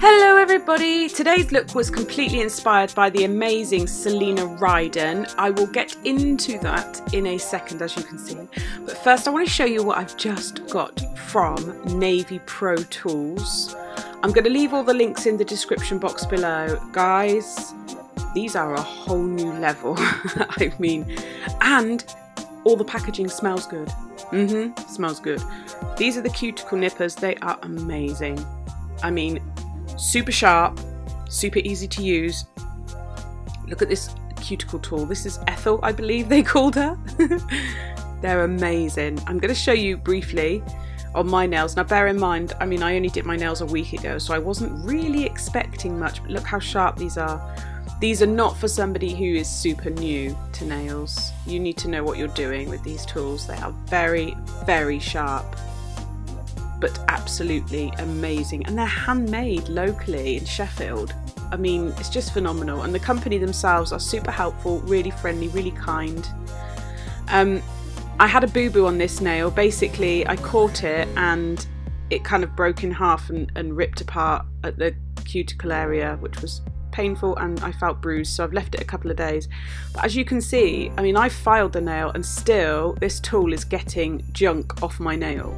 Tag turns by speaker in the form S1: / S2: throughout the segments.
S1: Hello everybody! Today's look was completely inspired by the amazing Celina Ryden. I will get into that in a second, as you can see. But first I want to show you what I've just got from Navy Pro Tools. I'm going to leave all the links in the description box below. Guys, these are a whole new level. I mean, and all the packaging smells good. Smells good. These are the cuticle nippers. They are amazing. I mean, super sharp, super easy to use. Look at this cuticle tool. This is Ethel, I believe they called her. They're amazing. I'm going to show you briefly on my nails. Now bear in mind, I mean, I only did my nails a week ago, so I wasn't really expecting much, but look how sharp these are. These are not for somebody who is super new to nails. You need to know what you're doing with these tools. They are very, very sharp, but absolutely amazing, and they're handmade locally in Sheffield. I mean, it's just phenomenal, and the company themselves are super helpful, really friendly, really kind. I had a boo-boo on this nail. Basically I caught it and it kind of broke in half and ripped apart at the cuticle area, which was painful, and I felt bruised, so I've left it a couple of days. But as you can see, I mean, I filed the nail and still this tool is getting junk off my nail.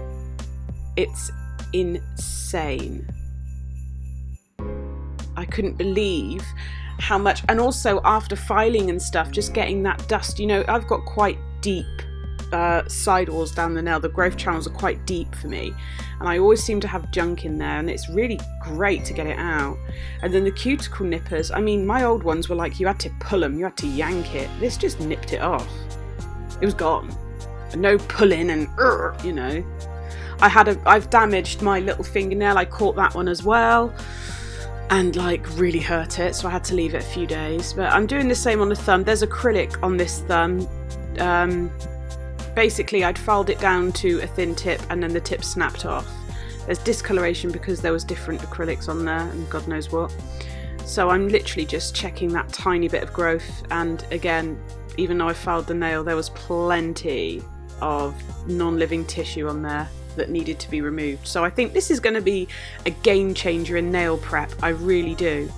S1: It's insane. I couldn't believe how much, and also after filing and stuff, just getting that dust. You know, I've got quite deep sidewalls down the nail. The growth channels are quite deep for me, and I always seem to have junk in there, and it's really great to get it out. And then the cuticle nippers, I mean, my old ones were like, you had to pull them, you had to yank it. This just nipped it off. It was gone. No pulling and you know. I've damaged my little fingernail. I caught that one as well, and like really hurt it, so I had to leave it a few days. But I'm doing the same on the thumb. There's acrylic on this thumb. Basically I'd filed it down to a thin tip and then the tip snapped off. There's discoloration because there was different acrylics on there and God knows what. So I'm literally just checking that tiny bit of growth, and again, even though I filed the nail, there was plenty of non-living tissue on there that needed to be removed. So I think this is going to be a game changer in nail prep. I really do.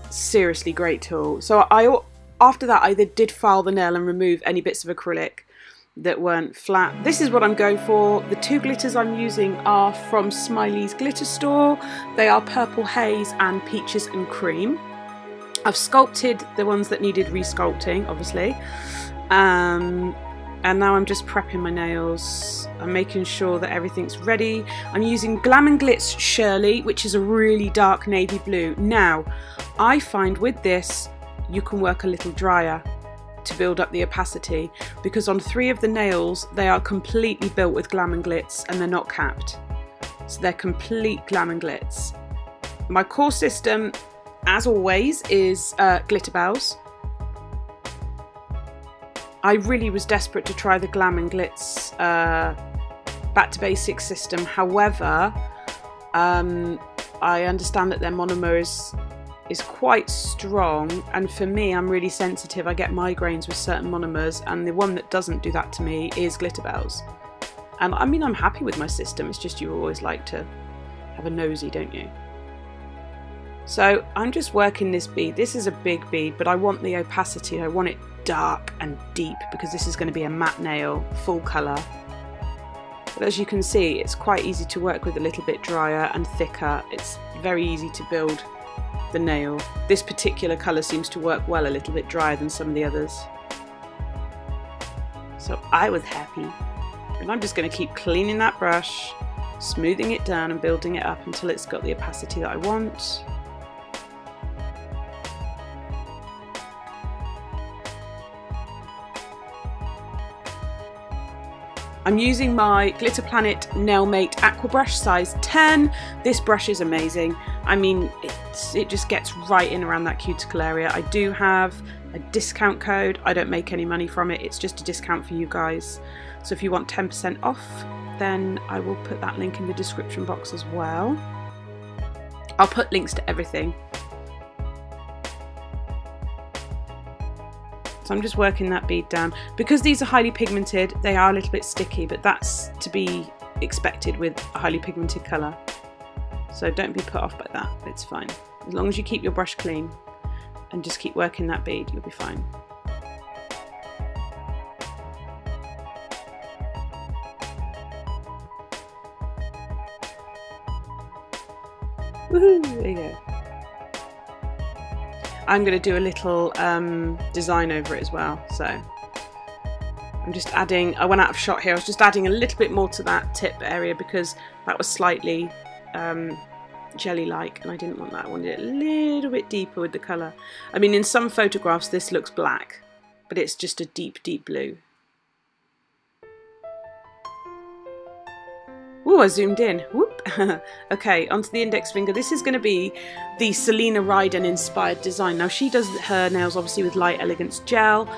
S1: Seriously great tool. So after that I did file the nail and remove any bits of acrylic that weren't flat. This is what I'm going for. The two glitters I'm using are from Smiley's glitter store. They are Purple Haze and Peaches and Cream. I've sculpted the ones that needed resculpting, obviously. And now I'm just prepping my nails. I'm making sure that everything's ready. I'm using Glam & Glitz Shirley, which is a really dark navy blue. Now, I find with this, you can work a little drier to build up the opacity, because on 3 of the nails, they are completely built with Glam & Glitz and they're not capped. So they're complete Glam & Glitz. My core system, as always, is Glitterbels. I really was desperate to try the Glam & Glitz back to basics system. However, I understand that their monomer is quite strong, and for me, I'm really sensitive. I get migraines with certain monomers, and the one that doesn't do that to me is Glitterbels. And I mean, I'm happy with my system. It's just you always like to have a nosy, don't you? So I'm just working this bead. This is a big bead, but I want the opacity. I want it dark and deep because this is going to be a matte nail, full colour. But as you can see, it's quite easy to work with, a little bit drier and thicker. It's very easy to build the nail. This particular colour seems to work well a little bit drier than some of the others. So I was happy. And I'm just going to keep cleaning that brush, smoothing it down and building it up until it's got the opacity that I want. I'm using my Glitter Planet Nail Mate Aqua Brush size 10. This brush is amazing. I mean, it just gets right in around that cuticle area. I do have a discount code. I don't make any money from it. It's just a discount for you guys. So if you want 10% off, then I will put that link in the description box as well. I'll put links to everything. So I'm just working that bead down. Because these are highly pigmented, they are a little bit sticky, but that's to be expected with a highly pigmented colour. So don't be put off by that, it's fine. As long as you keep your brush clean and just keep working that bead, you'll be fine. Woohoo! There you go. I'm going to do a little design over it as well, so I'm just adding, I went out of shot here, I was just adding a little bit more to that tip area because that was slightly jelly-like and I didn't want that. I wanted it a little bit deeper with the colour. I mean, in some photographs this looks black, but it's just a deep, deep blue. Ooh, I zoomed in. Whoop. Okay, onto the index finger. This is going to be the Celina Ryden inspired design. Now she does her nails obviously with Light Elegance gel,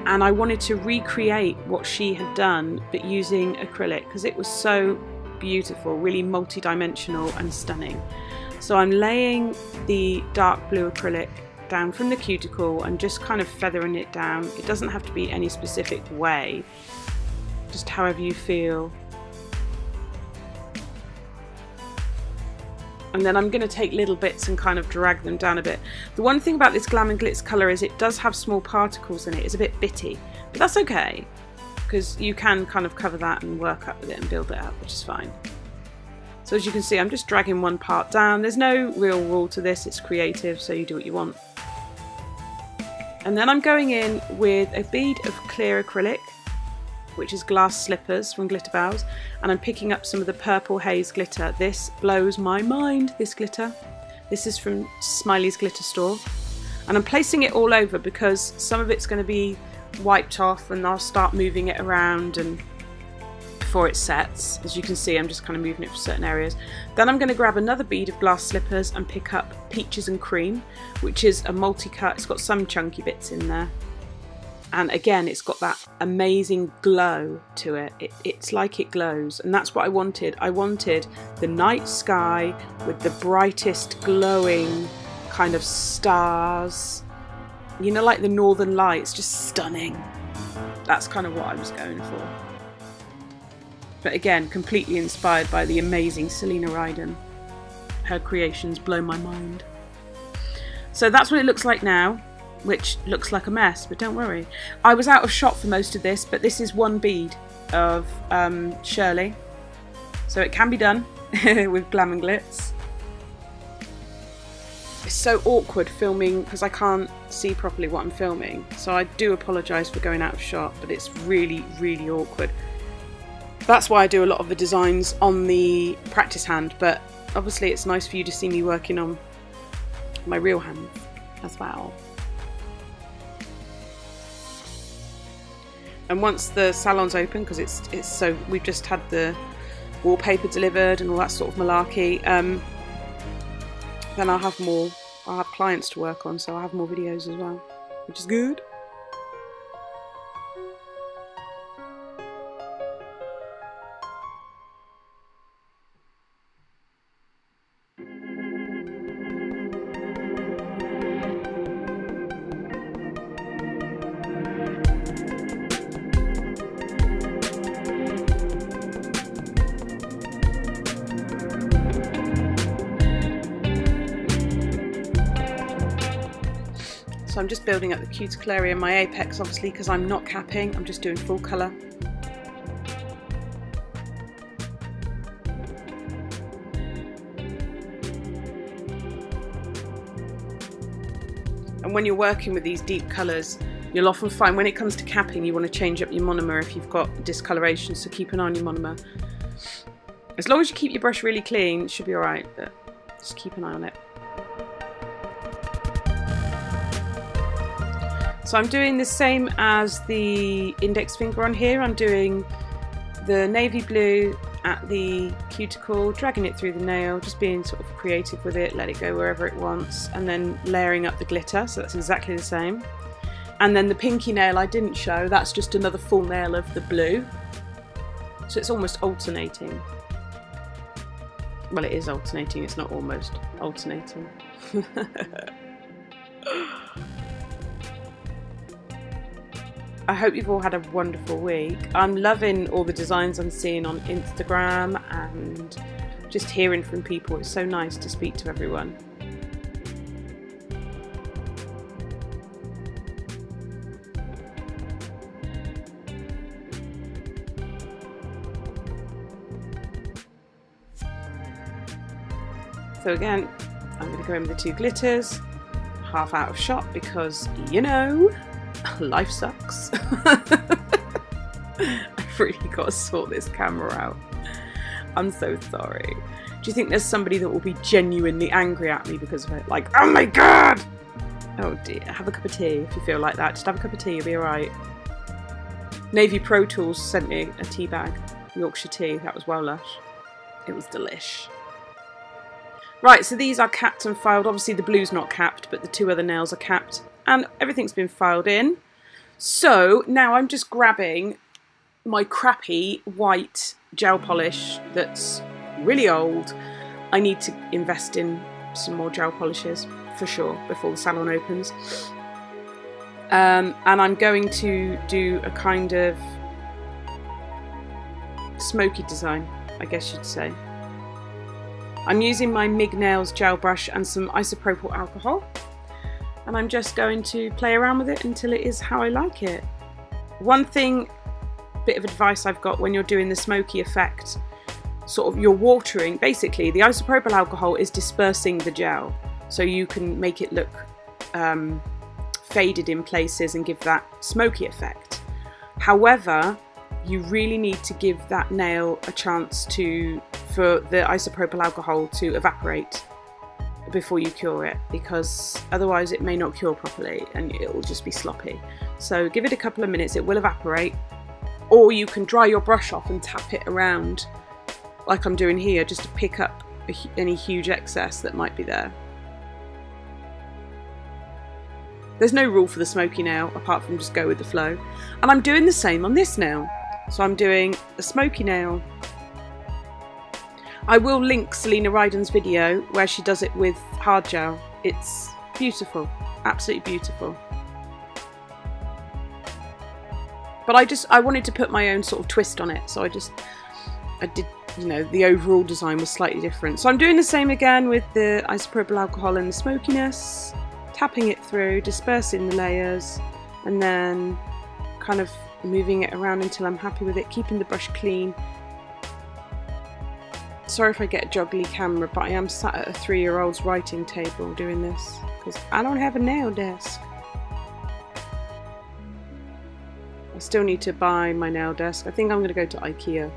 S1: and I wanted to recreate what she had done but using acrylic because it was so beautiful, really multi-dimensional and stunning. So I'm laying the dark blue acrylic down from the cuticle and just kind of feathering it down. It doesn't have to be any specific way, just however you feel. And then I'm going to take little bits and kind of drag them down a bit. The one thing about this Glam and Glitz colour is it does have small particles in it. It's a bit bitty, but that's okay because you can kind of cover that and work up with it and build it up, which is fine. So as you can see, I'm just dragging one part down. There's no real rule to this, it's creative, so you do what you want. And then I'm going in with a bead of clear acrylic, which is Glass Slippers from Glitterbels, and I'm picking up some of the Purple Haze glitter. This blows my mind, this glitter. This is from Smiley's Glitter Store. And I'm placing it all over because some of it's going to be wiped off and I'll start moving it around and before it sets. As you can see, I'm just kind of moving it for certain areas. Then I'm going to grab another bead of Glass Slippers and pick up Peaches and Cream, which is a multi-cut. It's got some chunky bits in there. And again, it's got that amazing glow to it. It's like it glows, and that's what I wanted. I wanted the night sky with the brightest glowing kind of stars. You know, like the northern lights, just stunning. That's kind of what I was going for. But again, completely inspired by the amazing Celina Ryden. Her creations blow my mind. So that's what it looks like now, which looks like a mess, but don't worry. I was out of shot for most of this, but this is one bead of Shirley, so it can be done with Glam and Glitz. It's so awkward filming because I can't see properly what I'm filming, so I do apologise for going out of shot, but it's really, really awkward. That's why I do a lot of the designs on the practice hand, but obviously it's nice for you to see me working on my real hands as well. And once the salon's open, because it's so, we've just had the wallpaper delivered and all that sort of malarkey, then I'll have clients to work on, so I'll have more videos as well, which is good. So I'm just building up the cuticle area, my apex obviously, because I'm not capping, I'm just doing full colour. And when you're working with these deep colours, you'll often find when it comes to capping you want to change up your monomer if you've got discoloration, so keep an eye on your monomer. As long as you keep your brush really clean, it should be alright, but just keep an eye on it. So I'm doing the same as the index finger on here. I'm doing the navy blue at the cuticle, dragging it through the nail, just being sort of creative with it, let it go wherever it wants, and then layering up the glitter, so that's exactly the same. And then the pinky nail I didn't show, that's just another full nail of the blue. So it's almost alternating. Well, it is alternating, it's not almost alternating. I hope you've all had a wonderful week. I'm loving all the designs I'm seeing on Instagram and just hearing from people. It's so nice to speak to everyone. So again, I'm going to go in with the 2 glitters, half out of shot because, you know, life sucks. I've really got to sort this camera out. I'm so sorry. Do you think there's somebody that will be genuinely angry at me because of it? Like, oh my god! Oh dear, have a cup of tea if you feel like that. Just have a cup of tea, you'll be alright. Navy Pro Tools sent me a tea bag, Yorkshire tea, that was well lush. It was delish. Right, so these are capped and filed. Obviously the blue's not capped, but the 2 other nails are capped. And everything's been filed in. So now I'm just grabbing my crappy white gel polish that's really old. I need to invest in some more gel polishes, for sure, before the salon opens. And I'm going to do a kind of smoky design, I guess you'd say. I'm using my MIG Nails gel brush and some isopropyl alcohol, and I'm just going to play around with it until it is how I like it. One bit of advice I've got when you're doing the smoky effect, sort of you're watering, basically the isopropyl alcohol is dispersing the gel, so you can make it look faded in places and give that smoky effect. However, you really need to give that nail a chance for the isopropyl alcohol to evaporate before you cure it, because otherwise it may not cure properly and it will just be sloppy. So give it a couple of minutes, it will evaporate, or you can dry your brush off and tap it around like I'm doing here, just to pick up any huge excess that might be there. There's no rule for the smoky nail apart from just go with the flow, and I'm doing the same on this nail. So I'm doing a smoky nail. I will link Celina Ryden's video where she does it with hard gel. It's beautiful, absolutely beautiful. But I wanted to put my own sort of twist on it, so I did, you know, the overall design was slightly different. So I'm doing the same again with the isopropyl alcohol and the smokiness, tapping it through, dispersing the layers, and then kind of moving it around until I'm happy with it, keeping the brush clean. Sorry if I get a juggly camera, but I am sat at a 3-year-old's writing table doing this because I don't have a nail desk. I still need to buy my nail desk. I think I'm going to go to IKEA.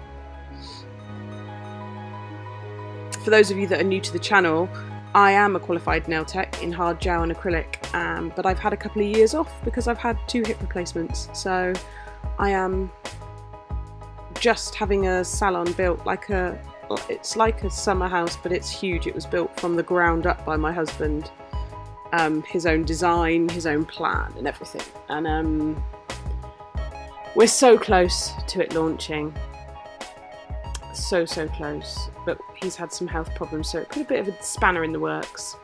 S1: For those of you that are new to the channel, I am a qualified nail tech in hard gel and acrylic, but I've had a couple of years off because I've had 2 hip replacements. So I am just having a salon built it's like a summer house, but it's huge. It was built from the ground up by my husband, his own design, his own plan and everything, and we're so close to it launching, so close, but he's had some health problems, so it put a bit of a spanner in the works,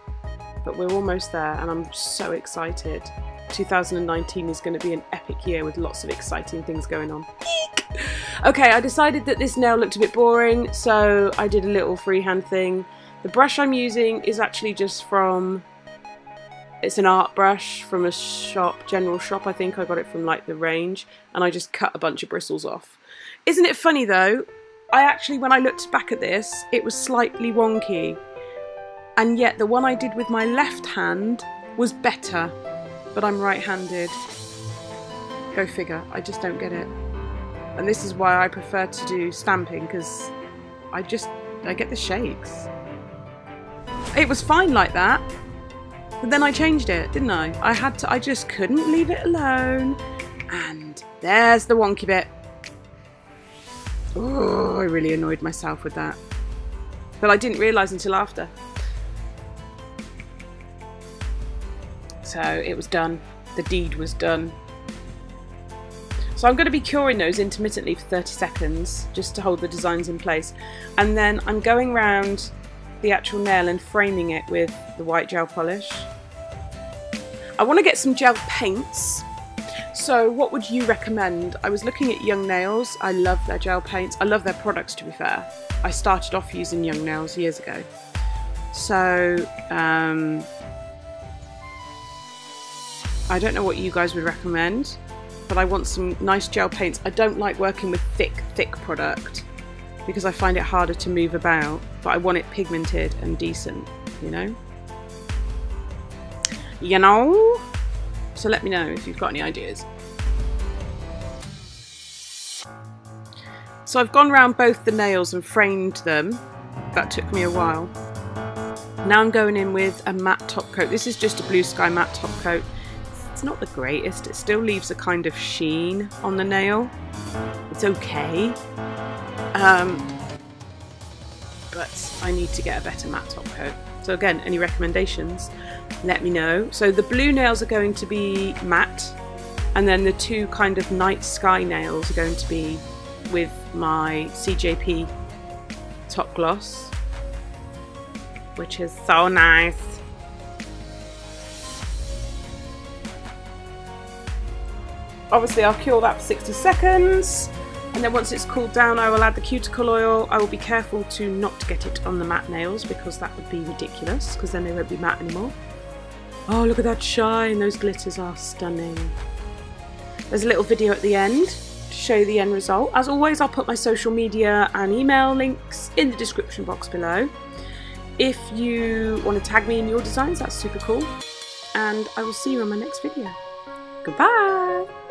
S1: but we're almost there and I'm so excited. 2019 is going to be an epic year with lots of exciting things going on. Eek! Okay, I decided that this nail looked a bit boring, so I did a little freehand thing. The brush I'm using is actually just from, it's an art brush from a shop, general shop. I think I got it from like the range, and I just cut a bunch of bristles off. Isn't it funny though? I actually, when I looked back at this, it was slightly wonky, and yet the one I did with my left hand was better. But I'm right-handed. Go figure, I just don't get it. And this is why I prefer to do stamping, because I get the shakes. It was fine like that, but then I changed it, didn't I? I just couldn't leave it alone. And there's the wonky bit. Oh, I really annoyed myself with that. But I didn't realise until after. So it was done. The deed was done. So I'm going to be curing those intermittently for 30 seconds just to hold the designs in place. And then I'm going around the actual nail and framing it with the white gel polish. I want to get some gel paints So what would you recommend? I was looking at Young Nails. I love their gel paints. I love their products, to be fair. I started off using Young Nails years ago. So I don't know what you guys would recommend, but I want some nice gel paints. I don't like working with thick product because I find it harder to move about, but I want it pigmented and decent, you know? You know? So let me know if you've got any ideas. So I've gone around both the nails and framed them. That took me a while. Now I'm going in with a matte top coat. This is just a Blue Sky matte top coat. It's not the greatest. It still leaves a kind of sheen on the nail. It's okay. But I need to get a better matte top coat. So again, any recommendations, let me know. So the blue nails are going to be matte, and then the two kind of night sky nails are going to be with my CJP top gloss, which is so nice. Obviously I'll cure that for 60 seconds, and then once it's cooled down I will add the cuticle oil. I will be careful to not get it on the matte nails because that would be ridiculous, because then they won't be matte anymore. Oh, look at that shine, those glitters are stunning. There's a little video at the end to show you the end result. As always, I'll put my social media and email links in the description box below. If you want to tag me in your designs, that's super cool. And I will see you on my next video. Goodbye!